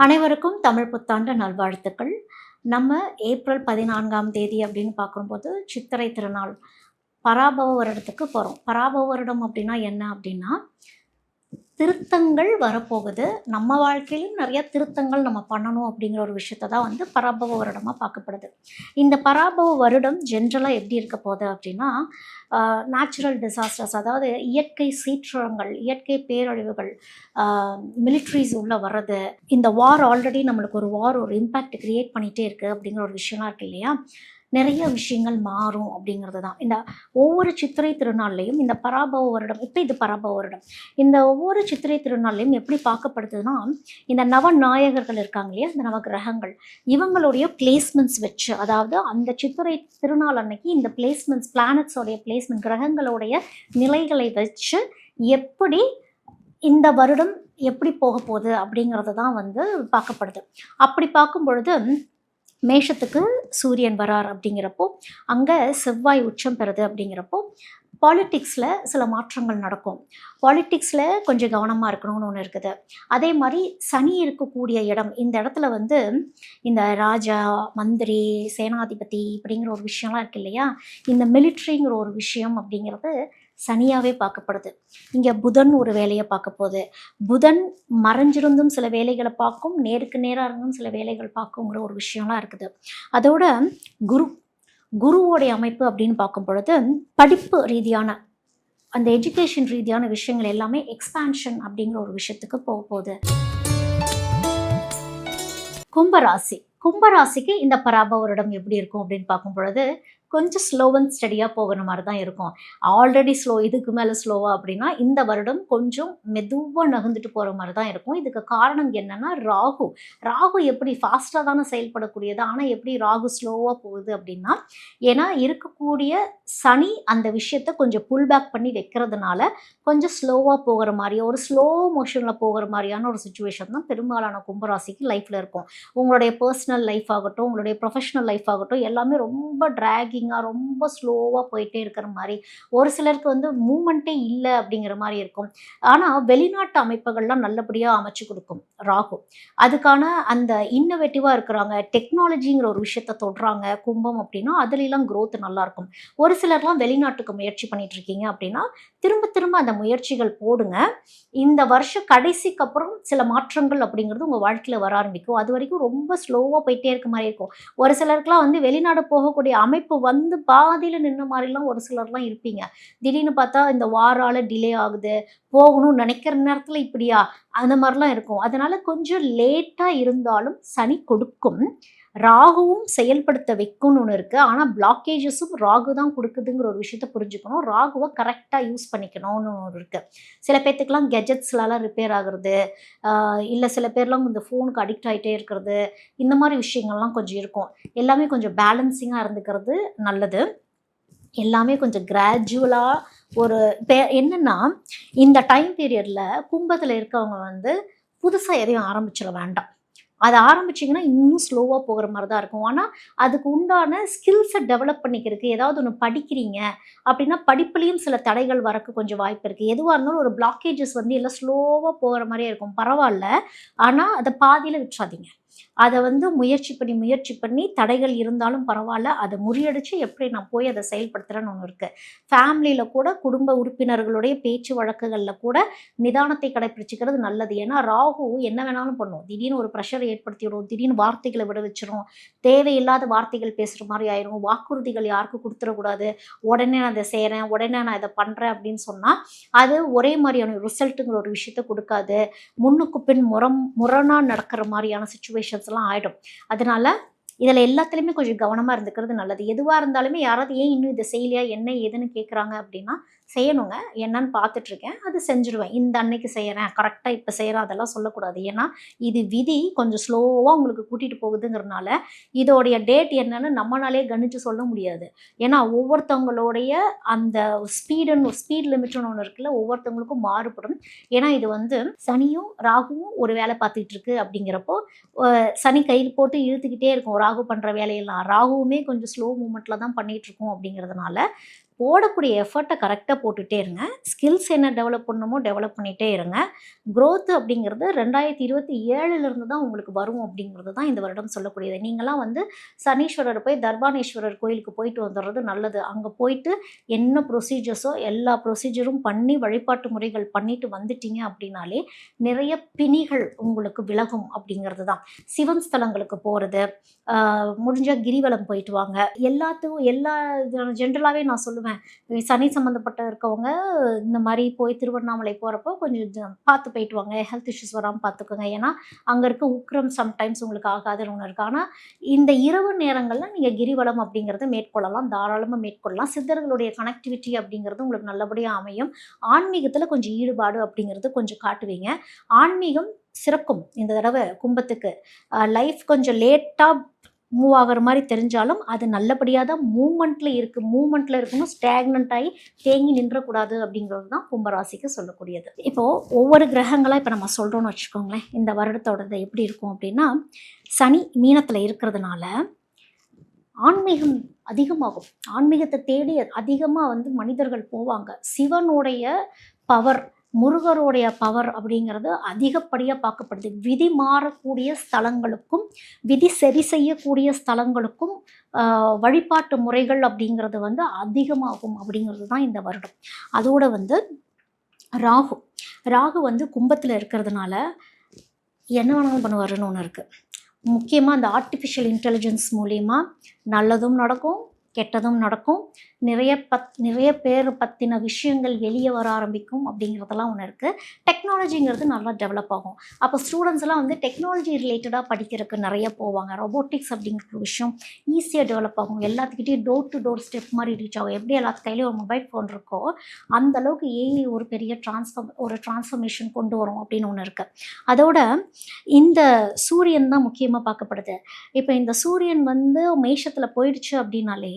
அனைவருக்கும் தமிழ் புத்தாண்டு நல்வாழ்த்துக்கள். நம்ம ஏப்ரல் 14ஆம் தேதி அப்படின்னு பார்க்கும்போது சித்திரை திருநாள். பராபவ வருடத்துக்கு போகிறோம். பராபவ வருடம் அப்படின்னா என்ன அப்படின்னா, திருத்தங்கள் வரப்போகுது. நம்ம வாழ்க்கையிலும் நிறைய திருத்தங்கள் நம்ம பண்ணணும் அப்படிங்கிற ஒரு விஷயத்த தான் வந்து பராபவ வருடமாக பார்க்கப்படுது. இந்த பராபவ வருடம் ஜென்ரலாக எப்படி இருக்க போகுது அப்படின்னா, நேச்சுரல் டிசாஸ்டர்ஸ், அதாவது இயற்கை சீற்றங்கள், இயற்கை பேரழிவுகள், மிலிட்ரிஸ் உள்ளே வர்றது, இந்த வார் ஆல்ரெடி நம்மளுக்கு ஒரு இம்பேக்ட் கிரியேட் பண்ணிகிட்டே இருக்குது அப்படிங்கிற ஒரு விஷயம்லாம் இருக்குது இல்லையா? நிறைய விஷயங்கள் மாறும் அப்படிங்கிறது தான். இந்த ஒவ்வொரு சித்திரை திருநாள்லையும் இந்த பராபவ வருடம், இப்போ இது பராபவ வருடம், இந்த ஒவ்வொரு சித்திரை திருநாள்லையும் எப்படி பார்க்கப்படுதுன்னா, இந்த நவநாயகர்கள் இருக்காங்க இல்லையா, இந்த நவகிரகங்கள், இவங்களுடைய பிளேஸ்மெண்ட்ஸ் வச்சு, அதாவது அந்த சித்திரை திருநாள் அன்னைக்கு இந்த பிளேஸ்மெண்ட்ஸ், பிளானட்ஸோடைய பிளேஸ்மெண்ட், கிரகங்களுடைய நிலைகளை வச்சு எப்படி இந்த வருடம் எப்படி போக போகுது அப்படிங்கிறது தான் வந்து பார்க்கப்படுது. அப்படி பார்க்கும் பொழுது மேஷத்துக்கு சூரியன் வரார் அப்படிங்கிறப்போ, அங்கே செவ்வாய் உச்சம் பெறுது அப்படிங்கிறப்போ, பாலிட்டிக்ஸில் சில மாற்றங்கள் நடக்கும். பாலிட்டிக்ஸில் கொஞ்சம் கவனமாக இருக்கணும்னு ஒன்று இருக்குது. அதே மாதிரி சனி இருக்கக்கூடிய இடம், இந்த இடத்துல வந்து இந்த ராஜா, மந்திரி, சேனாதிபதி இப்படிங்கிற ஒரு விஷயம்லாம் இருக்கு இல்லையா, இந்த மிலிட்ரிங்கிற ஒரு விஷயம் அப்படிங்கிறது சனியாகவே பார்க்கப்படுது. இங்கே புதன் ஒரு வேலையை பார்க்க போகுது. புதன் மறைஞ்சிருந்தும் சில வேலைகளை பார்க்கும், நேருக்கு நேராக இருந்தும் சில வேலைகள் பார்க்குங்கிற ஒரு விஷயம்லாம் இருக்குது. அதோட குருவோடைய அமைப்பு அப்படின்னு பார்க்கும் பொழுது, படிப்பு ரீதியான அந்த எஜுகேஷன் ரீதியான விஷயங்கள் எல்லாமே எக்ஸ்பான்ஷன் அப்படிங்கிற ஒரு விஷயத்துக்கு போக போகுது. கும்பராசிக்கு இந்த பராபவ வருடம் எப்படி இருக்கும் அப்படின்னு பார்க்கும் பொழுது, கொஞ்சம் ஸ்லோ அண்ட் ஸ்டடியாக போகிற மாதிரி தான் இருக்கும். ஆல்ரெடி ஸ்லோ, இதுக்கு மேலே ஸ்லோவாக அப்படின்னா இந்த வருடம் கொஞ்சம் மெதுவாக நகர்ந்துட்டு போகிற மாதிரி தான் இருக்கும். இதுக்கு காரணம் என்னென்னா ராகு எப்படி ஃபாஸ்ட்டாக தானே செயல்படக்கூடியது, ஆனால் எப்படி ராகு ஸ்லோவாக போகுது அப்படின்னா, ஏன்னா இருக்கக்கூடிய சனி அந்த விஷயத்தை கொஞ்சம் புல் பேக் பண்ணி வைக்கிறதுனால கொஞ்சம் ஸ்லோவாக போகிற மாதிரி, ஒரு ஸ்லோ மோஷனில் போகிற மாதிரியான ஒரு சுச்சுவேஷன் தான் பெரும்பாலான கும்பராசிக்கு லைஃப்பில் இருக்கும். உங்களுடைய பர்சனல் லைஃப் ஆகட்டும், உங்களுடைய ப்ரொஃபஷனல் லைஃப் ஆகட்டும், எல்லாமே ரொம்ப ட்ராகிங்காக, ரொம்ப ஸ்லோவாக போயிட்டே இருக்கிற மாதிரி, ஒரு சிலருக்கு வந்து மூமெண்ட்டே இல்லை அப்படிங்கிற மாதிரி இருக்கும். ஆனால் வெளிநாட்டு அமைப்புகள்லாம் நல்லபடியாக அமைச்சு கொடுக்கும் ராகு. அதுக்கான அந்த இன்னோவேட்டிவாக இருக்கிறாங்க, டெக்னாலஜிங்கிற ஒரு விஷயத்தை தொடுறாங்க கும்பம் அப்படின்னா, அதுலலாம் growth நல்லாயிருக்கும். ஒரு சிலர்லாம் வெளிநாட்டுக்கு முயற்சி பண்ணிட்டு இருக்கீங்க அப்படின்னா, திரும்ப திரும்ப அந்த முயற்சிகள் போடுங்க. இந்த வருஷம் கடைசிக்கு அப்புறம் சில மாற்றங்கள் அப்படிங்கிறது உங்கள் வாழ்க்கையில் வர ஆரம்பிக்கும். அது வரைக்கும் ரொம்ப ஸ்லோவாக போயிட்டே இருக்க மாதிரி இருக்கும். ஒரு சிலருக்குலாம் வந்து வெளிநாடு போகக்கூடிய அமைப்பு வந்து பாதியில் நின்ன மாதிரிலாம் ஒரு சிலர்லாம் இருப்பீங்க. திடீர்னு பார்த்தா இந்த வாரால் டிலே ஆகுது, போகணும்னு நினைக்கிற நேரத்தில் இப்படியா, அந்த மாதிரிலாம் இருக்கும். அதனால கொஞ்சம் லேட்டாக இருந்தாலும் சனி கொடுக்கும். ராகுவும் செயல்படுத்த வைக்கும்னு ஒன்று இருக்குது. ஆனால் பிளாக்கேஜஸும் ராகு தான் கொடுக்குதுங்கிற ஒரு விஷயத்த புரிஞ்சுக்கணும். ராகுவை கரெக்டாக யூஸ் பண்ணிக்கணும்னு ஒன்று இருக்குது. சில பேர்த்துக்கெலாம் கெஜெட்ஸ்லாம் ரிப்பேர் ஆகுறது, இல்லை சில பேர்லாம் இந்த ஃபோனுக்கு அடிக்ட் ஆகிட்டே இருக்கிறது, இந்த மாதிரி விஷயங்கள்லாம் கொஞ்சம் இருக்கும். எல்லாமே கொஞ்சம் பேலன்சிங்காக இருந்துக்கிறது நல்லது. எல்லாமே கொஞ்சம் கிராஜுவலாக ஒரு என்னென்னா, இந்த டைம் பீரியடில் கும்பத்தில் இருக்கவங்க வந்து புதுசாக எதையும் ஆரம்பிச்சிட வேண்டாம். அதை ஆரம்பிச்சிங்கன்னா இன்னும் ஸ்லோவாக போகிற மாதிரி தான் இருக்கும். ஆனால் அதுக்கு உண்டான ஸ்கில்ஸை டெவலப் பண்ணிக்கிறதுக்கு ஏதாவது ஒன்று படிக்கிறீங்க அப்படின்னா, படிப்புலேயும் சில தடைகள் வரக்கு கொஞ்சம் வாய்ப்பு இருக்குது. எதுவாக இருந்தாலும் ஒரு பிளாக்கேஜஸ் வந்து எல்லாம் ஸ்லோவாக போகிற மாதிரியே இருக்கும். பரவாயில்ல, ஆனால் அதை பாதியில் விட்டுறாதீங்க. அதை வந்து முயற்சி பண்ணி தடைகள் இருந்தாலும் பரவாயில்ல, அதை முறியடித்து எப்படி நான் போய் அதை செயல்படுத்துகிறேன்னு ஒன்று இருக்குது. ஃபேமிலியில் கூட குடும்ப உறுப்பினர்களுடைய பேச்சு வழக்குகளில் கூட நிதானத்தை கடைப்பிடிச்சிக்கிறது நல்லது. ஏன்னா ராகு என்ன வேணாலும் பண்ணும். திடீர்னு ஒரு ப்ரெஷரை ஏற்படுத்திவிடும், திடீர்னு வார்த்தைகளை விட வச்சிரும், தேவையில்லாத வார்த்தைகள் பேசுகிற மாதிரி ஆயிரும், வாக்குறுதிகள் யாருக்கும் கொடுத்துடக்கூடாது, உடனே நான் அதை செய்கிறேன், உடனே நான் இதை பண்ணுறேன் அப்படின்னு சொன்னால் அது ஒரே மாதிரியான ரிசல்ட்டுங்கிற ஒரு விஷயத்தை கொடுக்காது. முன்னுக்கு பின் முரணாக நடக்கிற மாதிரியான சுச்சுவேஷன்ஸ்லாம் ஆகிடும். அதனால் இதில் எல்லாத்துலேயுமே கொஞ்சம் கவனமாக இருந்துக்கிறது நல்லது. எதுவாக இருந்தாலுமே யாராவது ஏன் இன்னும் இதை செய்யலையா, என்ன ஏதுன்னு கேட்குறாங்க அப்படின்னா, செய்யணுங்க, என்னன்னு பார்த்துட்ருக்கேன், அது செஞ்சுருவேன், இந்த அன்னைக்கு செய்கிறேன், கரெக்டாக இப்போ செய்கிறேன், அதெல்லாம் சொல்லக்கூடாது. ஏன்னா இது விதி கொஞ்சம் ஸ்லோவாக உங்களுக்கு கூட்டிகிட்டு போகுதுங்கிறதுனால இதோடைய டேட் என்னன்னு நம்மளாலே கணிச்சு சொல்ல முடியாது. ஏன்னா ஒவ்வொருத்தவங்களுடைய அந்த ஸ்பீட் லிமிட்னு ஒன்று இருக்குல்ல, ஒவ்வொருத்தவங்களுக்கும் மாறுபடும். ஏன்னா இது வந்து சனியும் ராகுவும் ஒரு வேலை பார்த்துட்டு இருக்கு அப்படிங்கிறப்போ, சனி கையில் போட்டு இழுத்துக்கிட்டே இருக்கும் ராகு பண்ணுற வேலையெல்லாம். ராகுவுமே கொஞ்சம் ஸ்லோ மூமெண்ட்டில் தான் பண்ணிகிட்ருக்கோம் அப்படிங்கிறதுனால போடக்கூடிய எஃபர்ட்டை கரெக்டாக போட்டுகிட்டே இருங்க. ஸ்கில்ஸ் என்ன டெவலப் பண்ணணுமோ டெவலப் பண்ணிகிட்டே இருங்க. growth அப்படிங்கிறது 2027 தான் உங்களுக்கு வரும் அப்படிங்கிறது தான் இந்த வருடம் சொல்லக்கூடியது. நீங்களாம் வந்து சனீஸ்வரர் போய் தர்பானேஸ்வரர் கோயிலுக்கு போயிட்டு வந்துடுறது நல்லது. அங்கே போயிட்டு என்ன ப்ரொசீஜர்ஸோ எல்லா ப்ரொசீஜரும் பண்ணி வழிபாட்டு முறைகள் பண்ணிட்டு வந்துட்டீங்க அப்படின்னாலே நிறைய பிணிகள் உங்களுக்கு விலகும் அப்படிங்கிறது தான். சிவன் ஸ்தலங்களுக்கு போகிறது, முடிஞ்சால் கிரிவலம் போயிட்டு வாங்க. எல்லா ஜென்ரலாகவே நான் சொல்லுவேன், சனி சம்மந்தப்பட்ட இருக்கவங்க இந்த மாதிரி போய் திருவண்ணாமலை போகிறப்போ கொஞ்சம் பார்த்து போயிட்டு வாங்க, ஹெல்த் இஷ்யூஸ் வராமல் பார்த்துக்கோங்க. ஏன்னா அங்கே இருக்க உக்கிரம் சம்டைம்ஸ் உங்களுக்கு ஆகாதுன்னு ஒன்று இருக்குது. ஆனால் இந்த இரவு நேரங்களில் நீங்கள் கிரிவலம் அப்படிங்கிறத மேற்கொள்ளலாம், தாராளமாக மேற்கொள்ளலாம். சித்தர்களுடைய கனெக்டிவிட்டி அப்படிங்கிறது உங்களுக்கு நல்லபடியாக அமையும். ஆன்மீகத்தில் கொஞ்சம் ஈடுபாடு அப்படிங்கிறது கொஞ்சம் காட்டுவீங்க. ஆன்மீகம் சிறக்கும் இந்த தடவை கும்பத்துக்கு. லைஃப் கொஞ்சம் லேட்டாக மூவ் ஆகிற மாதிரி தெரிஞ்சாலும் அது நல்லபடியாக தான் மூமெண்ட்டில் இருக்கணும். ஸ்டாக்னண்ட் ஆகி தேங்கி நின்றக்கூடாது அப்படிங்கிறது தான் கும்பராசிக்கு சொல்லக்கூடியது. இப்போது ஒவ்வொரு கிரகங்களாக இப்போ நம்ம சொல்கிறோன்னு வச்சுக்கோங்களேன். இந்த வருடத்தோடது எப்படி இருக்கும் அப்படின்னா, சனி மீனத்தில் இருக்கிறதுனால ஆன்மீகம் அதிகமாகும். ஆன்மீகத்தை தேடி அதிகமாக வந்து மனிதர்கள் போவாங்க. சிவனுடைய பவர், முருகருடைய பவர் அப்படிங்கிறது அதிகப்படியாக பார்க்கப்படுது. விதி மாறக்கூடிய ஸ்தலங்களுக்கும் விதி சரி செய்யக்கூடிய ஸ்தலங்களுக்கும் வழிபாட்டு முறைகள் அப்படிங்கிறது வந்து அதிகமாகும் அப்படிங்கிறது தான் இந்த வருடம். அதோடு வந்து ராகு வந்து கும்பத்தில் இருக்கிறதுனால என்ன வேணாலும் பண்ணுவாருன்னு ஒன்று இருக்குது. முக்கியமாக அந்த ஆர்டிஃபிஷியல் இன்டெலிஜென்ஸ் மூலிமா நல்லதும் நடக்கும், கெட்டதும் நடக்கும். நிறைய பேர் பற்றின விஷயங்கள் வெளியே வர ஆரம்பிக்கும் அப்படிங்கிறதெல்லாம் ஒன்று இருக்குது. டெக்னாலஜிங்கிறது நல்லா டெவலப் ஆகும். அப்போ ஸ்டூடெண்ட்ஸ் எல்லாம் வந்து டெக்னாலஜி ரிலேட்டடாக படிக்கிறதுக்கு நிறைய போவாங்க. ரொபோட்டிக்ஸ் அப்படிங்கிற விஷயம் ஈஸியாக டெவலப் ஆகும். எல்லாத்துக்கிட்டையும் டோர் டு டோர் ஸ்டெப் மாதிரி ரீச் ஆகும். எப்படி எல்லாத்து கையிலையும் ஒரு மொபைல் ஃபோன் இருக்கோ அந்தளவுக்கு ஏஐ ஒரு பெரிய டிரான்ஸ்ஃபர்மேஷன் கொண்டு வரும் அப்படின்னு ஒன்று இருக்குது. அதோட இந்த சூரியன் தான் முக்கியமாக பார்க்கப்படுது. இப்போ இந்த சூரியன் வந்து மேஷத்தில் போயிடுச்சு அப்படின்னாலே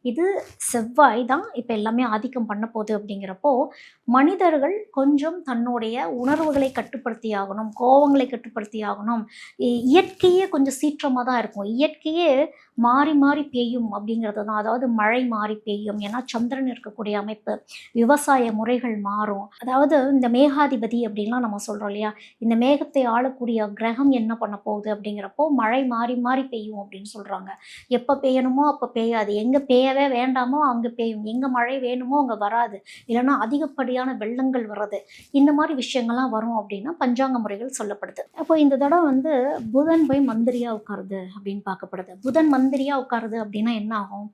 இது செவ்வாய் தான் இப்போ எல்லாமே ஆதிக்கம் பண்ண போகுது. அப்படிங்கிறப்போ மனிதர்கள் கொஞ்சம் தன்னுடைய உணர்வுகளை கட்டுப்படுத்தி ஆகணும், கோபங்களை கட்டுப்படுத்தி ஆகணும். இயற்கையே கொஞ்சம் சீற்றமாக தான் இருக்கும். இயற்கையே மாறி மாறி பெய்யும் அப்படிங்கிறது தான். அதாவது மழை மாறி பெய்யும், ஏன்னா சந்திரன் இருக்கக்கூடிய அமைப்பு, விவசாய முறைகள் மாறும். அதாவது இந்த மேகாதிபதி அப்படின்லாம் நம்ம சொல்கிறோம் இல்லையா, இந்த மேகத்தை ஆளக்கூடிய கிரகம் என்ன பண்ண போகுது அப்படிங்கிறப்போ மழை மாறி மாறி பெய்யும் அப்படின்னு சொல்கிறாங்க. எப்போ பெய்யணுமோ அப்போ பெய்யாது, எங்கே பெய்யவே வேண்டாமோ அங்கே பெய்யும், எங்கே மழை வேணுமோ அங்கே வராது, இல்லைன்னா அதிகப்படியான வெள்ளங்கள் வர்றது, இந்த மாதிரி விஷயங்கள்லாம் வரும் அப்படின்னா பஞ்சாங்க முறைகள் சொல்லப்படுது. அப்போ இந்த தடவை வந்து புதன் போய் மந்திரியாக உட்காருது அப்படின்னு பார்க்கப்படுது. புதன் மந்திரியாக உட்காருது அப்படின்னா என்ன ஆகும்?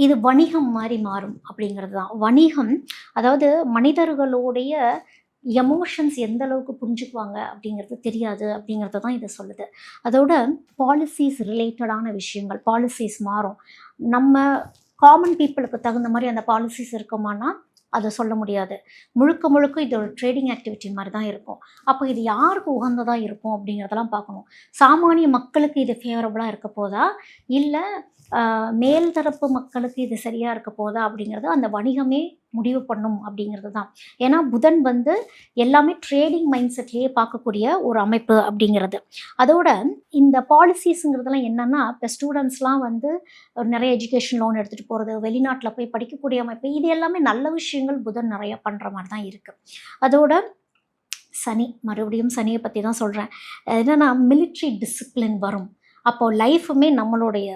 இது வணிகம் மாதிரி மாறும் அப்படிங்கிறது தான். வணிகம், அதாவது மனிதர்களுடைய எமோஷன்ஸ் எந்த அளவுக்கு புரிஞ்சுக்குவாங்க அப்படிங்கிறது தெரியாது அப்படிங்கிறத தான் இதை சொல்லுது. அதோட பாலிசிஸ் ரிலேட்டடான விஷயங்கள், பாலிசிஸ் மாறும். நம்ம காமன் பீப்புளுக்கு தகுந்த மாதிரி அந்த பாலிசிஸ் இருக்குமானா அதை சொல்ல முடியாது. முழுக்க இது ஒரு ட்ரேடிங் ஆக்டிவிட்டி மாதிரி தான் இருக்கும். அப்போ இது யாருக்கு உகந்ததாக இருக்கும் அப்படிங்கிறதெல்லாம் பார்க்கணும். சாமானிய மக்களுக்கு இது ஃபேவரபுளாக இருக்க போதா, இல்லை மேல் தரப்பு மக்களுக்கு இது சரியாக இருக்க போதா அப்படிங்கிறது அந்த வணிகமே முடிவு பண்ணும் அப்படிங்கிறது தான். ஏன்னா புதன் வந்து எல்லாமே ட்ரேடிங் மைண்ட் செட்லேயே பார்க்கக்கூடிய ஒரு அமைப்பு அப்படிங்கிறது. அதோட இந்த பாலிசிஸுங்கிறதுலாம் என்னென்னா, இப்போ ஸ்டூடெண்ட்ஸ்லாம் வந்து நிறைய எஜுகேஷன் லோன் எடுத்துகிட்டு போகிறது, வெளிநாட்டில் போய் படிக்கக்கூடிய அமைப்பு, இது எல்லாமே நல்ல விஷயங்கள் புதன் நிறைய பண்ணுற மாதிரி தான் இருக்குது. அதோட சனி, மறுபடியும் சனியை பற்றி தான் சொல்கிறேன். என்னென்னா மிலிட்ரி டிசிப்ளின் வரும். அப்போது லைஃபுமே நம்மளுடைய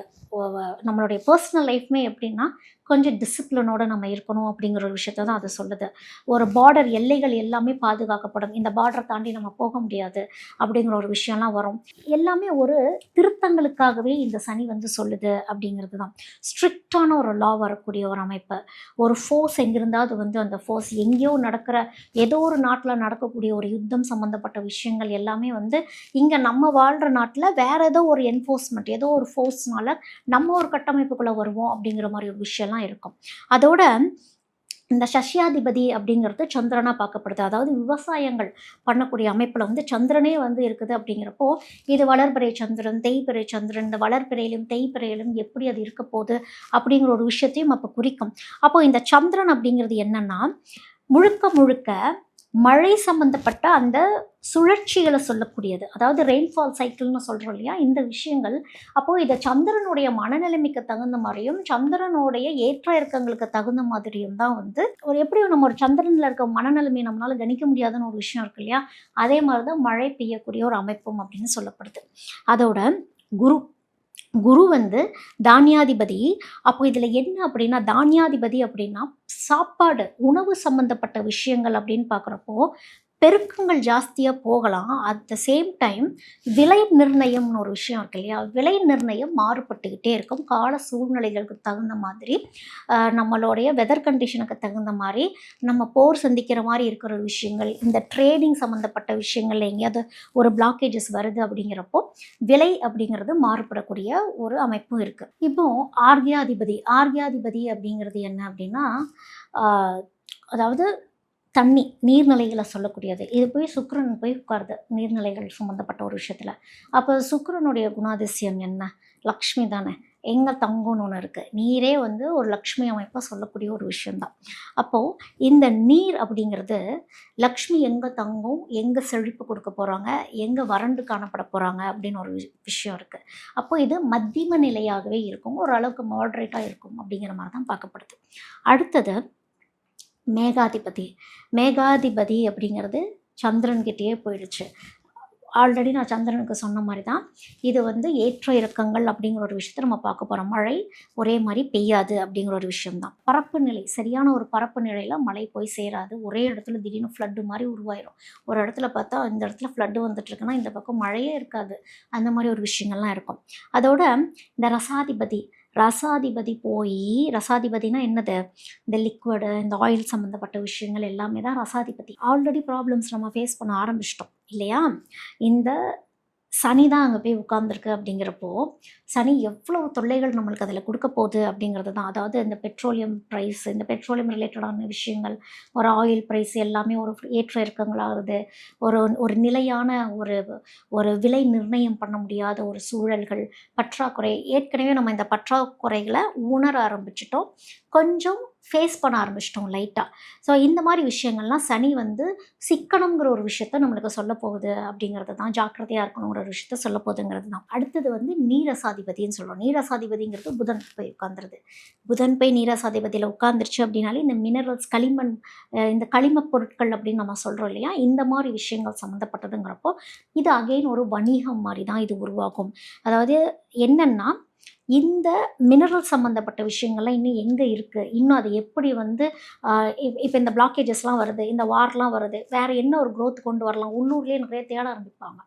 பர்சனல் லைஃப்மே எப்படின்னா கொஞ்சம் டிசிப்ளினோடு நம்ம இருக்கணும் அப்படிங்கிற ஒரு விஷயத்த தான் அது சொல்லுது. ஒரு பார்டர், எல்லைகள் எல்லாமே பாதுகாக்கப்படும், இந்த பார்டரை தாண்டி நம்ம போக முடியாது அப்படிங்கிற ஒரு விஷயம்லாம் வரும். எல்லாமே ஒரு திருத்தங்களுக்காகவே இந்த சனி வந்து சொல்லுது அப்படிங்கிறது தான். ஸ்ட்ரிக்டான ஒரு லா வரக்கூடிய ஒரு அமைப்பு. ஒரு ஃபோர்ஸ் எங்கிருந்தாவது வந்து அந்த ஃபோர்ஸ் எங்கேயோ நடக்கிற, ஏதோ ஒரு நாட்டில் நடக்கக்கூடிய ஒரு யுத்தம் சம்மந்தப்பட்ட விஷயங்கள் எல்லாமே வந்து இங்கே நம்ம வாழ்கிற நாட்டில் வேறு ஏதோ ஒரு என்ஃபோர்ஸ்மெண்ட், ஏதோ ஒரு ஃபோர்ஸ்னால நம்ம ஒரு கட்டமைப்புக்குள்ளே வருவோம் அப்படிங்கிற மாதிரி ஒரு விஷயம்லாம் இருக்கும். அதோட இந்த சஷ்யாதிபதி அப்படிங்கிறது சந்திரனாக பார்க்கப்படுது. அதாவது விவசாயங்கள் பண்ணக்கூடிய அமைப்பில் வந்து சந்திரனே வந்து இருக்குது அப்படிங்கிறப்போ இது வளர்பிறை சந்திரன், தேய்பிறை சந்திரன், இந்த வளர்பிறையிலும் தேய்பிறையிலும் எப்படி அது இருக்க போகுது அப்படிங்கிற ஒரு விஷயத்தையும் அப்போ குறிக்கும். அப்போது இந்த சந்திரன் அப்படிங்கிறது என்னென்னா முழுக்க மழை சம்பந்தப்பட்ட அந்த சுழற்சிகளை சொல்லக்கூடியது. அதாவது ரெயின்ஃபால் சைக்கிள்னு சொல்கிறோம் இல்லையா, இந்த விஷயங்கள். அப்போது இதை சந்திரனுடைய மனநிலைமைக்கு தகுந்த மாதிரியும் சந்திரனுடைய ஏற்ற இறக்கங்களுக்கு தகுந்த மாதிரியும் தான் வந்து ஒரு எப்படியும் நம்ம ஒரு சந்திரனில் இருக்க மனநிலைமையை நம்மளால் கணிக்க முடியாதுன்னு ஒரு விஷயம் இருக்கு இல்லையா, அதே மாதிரி தான் மழை பெய்யக்கூடிய ஒரு அமைப்பும் அப்படின்னு சொல்லப்படுது. அதோட குரு குரு வந்து தானியாதிபதி. அப்போ இதில் என்ன அப்படின்னா, தானியாதிபதி அப்படின்னா சாப்பாடு உணவு சம்மந்தப்பட்ட விஷயங்கள் அப்படின்னு பார்க்குறப்போ பெருக்கங்கள் ஜாஸ்தியாக போகலாம். அட் த சேம் டைம் விலை நிர்ணயம்னு ஒரு விஷயம் இருக்கு இல்லையா, விலை நிர்ணயம் மாறுபட்டுக்கிட்டே இருக்கும். கால சூழ்நிலைகளுக்கு தகுந்த மாதிரி, நம்மளுடைய வெதர் கண்டிஷனுக்கு தகுந்த மாதிரி, நம்ம போர் சந்திக்கிற மாதிரி இருக்கிற விஷயங்கள், இந்த ட்ரேடிங் சம்மந்தப்பட்ட விஷயங்கள்ல எங்கேயாவது ஒரு பிளாக்கேஜஸ் வருது அப்படிங்கிறப்போ விலை அப்படிங்கிறது மாறுபடக்கூடிய ஒரு அமைப்பும் இருக்குது. இப்போ ஆர்கியாதிபதி அப்படிங்கிறது என்ன அப்படின்னா, அதாவது தண்ணி நீர்நிலைகளை சொல்லக்கூடியது. இது போய் சுக்கிரன் போய் உட்காருது நீர்நிலைகள் சம்மந்தப்பட்ட ஒரு விஷயத்தில். அப்போ சுக்கிரனுடைய குணாதிசயம் என்ன? லக்ஷ்மி தானே. எங்கே தங்கம்னு ஒன்று இருக்குது. நீரே வந்து ஒரு லக்ஷ்மி அமைப்பை சொல்லக்கூடிய ஒரு விஷயந்தான். அப்போது இந்த நீர் அப்படிங்கிறது லக்ஷ்மி எங்கே தங்கும், எங்கே செழிப்பு கொடுக்க போகிறாங்க, எங்கே வறண்டு காணப்பட போகிறாங்க அப்படின்னு ஒரு விஷயம் இருக்குது. அப்போது இது மத்தியம நிலையாகவே இருக்கும், ஓரளவுக்கு மாட்ரேட்டாக இருக்கும் அப்படிங்கிற மாதிரி தான் பார்க்கப்படுது. அடுத்தது மேகாதிபதி அப்படிங்கிறது சந்திரன்கிட்டயே போயிடுச்சு. ஆல்ரெடி நான் சந்திரனுக்கு சொன்ன மாதிரி தான் இது வந்து ஏற்ற இறக்கங்கள் அப்படிங்கிற ஒரு விஷயத்த நம்ம பார்க்க போகிறோம். மழை ஒரே மாதிரி பெய்யாது அப்படிங்கிற ஒரு விஷயம்தான். பரப்பு நிலை, சரியான ஒரு பரப்பு நிலையில் மழை போய் சேராது. ஒரே இடத்துல திடீர்னு ஃப்ளட்டு மாதிரி உருவாயிரும். ஒரு இடத்துல பார்த்தா இந்த இடத்துல ஃப்ளட்டு வந்துட்டுருக்குன்னா இந்த பக்கம் மழையே இருக்காது. அந்த மாதிரி ஒரு விஷயங்கள்லாம் இருக்கும். அதோட இந்த ரசாதிபதினா என்னது, இந்த லிக்விடு, இந்த ஆயில் சம்மந்தப்பட்ட விஷயங்கள் எல்லாமே தான் ரசாதிபதி. ஆல்ரெடி ப்ராப்ளம்ஸ் நம்ம ஃபேஸ் பண்ண ஆரம்பிச்சிட்டோம் இல்லையா. இந்த சனி தான் அங்கே போய் உட்கார்ந்துருக்கு அப்படிங்கிறப்போ சனி எவ்வளோ தொல்லைகள் நம்மளுக்கு அதில் கொடுக்க போகுது அப்படிங்கிறது தான். அதாவது இந்த பெட்ரோலியம் ப்ரைஸ், இந்த பெட்ரோலியம் ரிலேட்டடான விஷயங்கள், ஒரு ஆயில் ப்ரைஸ் எல்லாமே ஒரு ஏற்ற இறக்கங்களாகுது. ஒரு நிலையான ஒரு விலை நிர்ணயம் பண்ண முடியாத ஒரு சூழல்கள், பற்றாக்குறை. ஏற்கனவே நம்ம இந்த பற்றாக்குறைகளை உணர ஆரம்பிச்சிட்டோம், கொஞ்சம் ஃபேஸ் பண்ண ஆரம்பிச்சிட்டோம் லைட்டாக. ஸோ இந்த மாதிரி விஷயங்கள்லாம் சனி வந்து சிக்கனங்கிற ஒரு விஷயத்த நம்மளுக்கு சொல்ல போகுது அப்படிங்கிறது தான். ஜாக்கிரதையாக இருக்கணுங்கிற ஒரு விஷயத்த சொல்ல போகுதுங்கிறது தான். அடுத்தது வந்து நீரசாதிபதின்னு சொல்கிறோம். நீரசாதிபதிங்கிறது புதன் போய் உட்காந்துருது. புதன் போய் நீரசாதிபதியில் உட்காந்துருச்சு அப்படின்னாலே இந்த மினரல்ஸ், களிமண், இந்த களிமப் பொருட்கள் அப்படின்னு நம்ம சொல்கிறோம் இல்லையா, இந்த மாதிரி விஷயங்கள் சம்மந்தப்பட்டதுங்கிறப்போ இது அகெயின் ஒரு வணிகம் மாதிரி தான் இது உருவாகும். அதாவது என்னென்னா, இந்த மினரல் சம்மந்தப்பட்ட விஷயங்கள்லாம் இன்னும் எங்கே இருக்குது, இன்னும் அது எப்படி வந்து இப்போ இந்த பிளாக்கேஜஸ்லாம் வருது, இந்த வார்லாம் வருது, வேறு என்ன ஒரு க்ரோத் கொண்டு வரலாம், உள்ளூர்லேயே நிறைய தேட ஆரம்பிப்பாங்க.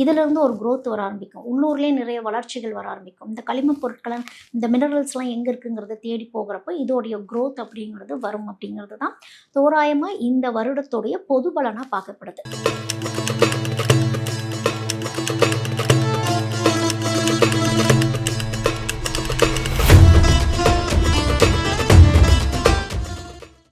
இதிலேருந்து ஒரு க்ரோத் வர ஆரம்பிக்கும், உள்ளூர்லேயே நிறைய வளர்ச்சிகள் வர ஆரம்பிக்கும். இந்த களிமண் பொருட்களை, இந்த மினரல்ஸ்லாம் எங்கே இருக்குங்கிறத தேடி போகிறப்போ இதோடைய க்ரோத் அப்படிங்கிறது வரும் அப்படிங்கிறது தான் தோராயமாக இந்த வருடத்துடைய பொது பலனாக பார்க்கப்படுது.